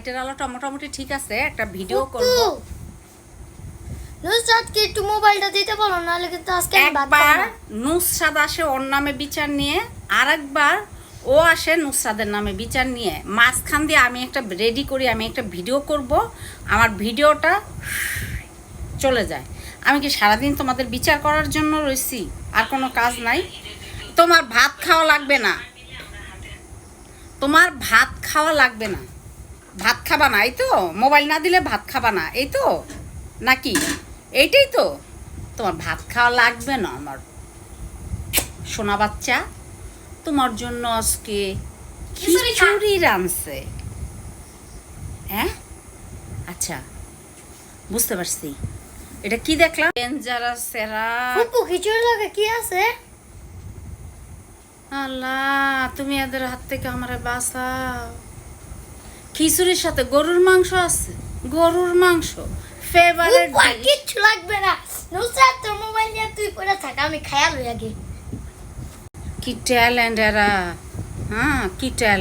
লাইটের আলোটা মোটামুটি ঠিক আছে, একটা ভিডিও করব। নুসরাতকে একটু মোবাইলটা দিতে বলো, নাহলে কিন্তু আজকে আমি ভাত খাবো একবার না। নুসরাত আসে ওর নামে বিচার নিয়ে, আরেকবার ও আসে নুসরাতের নামে বিচার নিয়ে। মাঝখান দিয়ে আমি একটা রেডি করি, আমি একটা ভিডিও করব, আমার ভিডিওটা চলে যায়। আমি কি সারাদিন তোমাদের বিচার করার জন্য রয়েছি? আর কোনো কাজ নাই? তোমার ভাত খাওয়া লাগবে না, তোমার ভাত খাওয়া লাগবে না, ভাত খাবা না, এই তো? মোবাইল না দিলে ভাত খাবা না, এই তো নাকি? এইটাই তো, তোমার ভাত খাওয়া লাগবে না আমার সোনা বাচ্চা। তোমার জন্য আজকে খিচুড়ি রাঁধছে। হ্যাঁ, আচ্ছা, বুঝতে পারছি। এটা কি দেখলাম? ডেঞ্জারাস সেরা। ফুপু খিচুড়ি লাগে কি আছে? আল্লাহ, তুমি এদের হাত থেকে আমারে বাঁচাও। খিচুড়ির সাথে গরুর মাংস আছে, গরুর মাংস ফেভারিট। ফুপু আর কিচ্ছু লাগবে না। নুসরাত তোর মোবাইল নিয়ে তুই পড়ে থাক, আমি খায়া লই আগে। কি ট্যালেন্ট এরা, হ্যাঁ কি ট্যালেন্ট।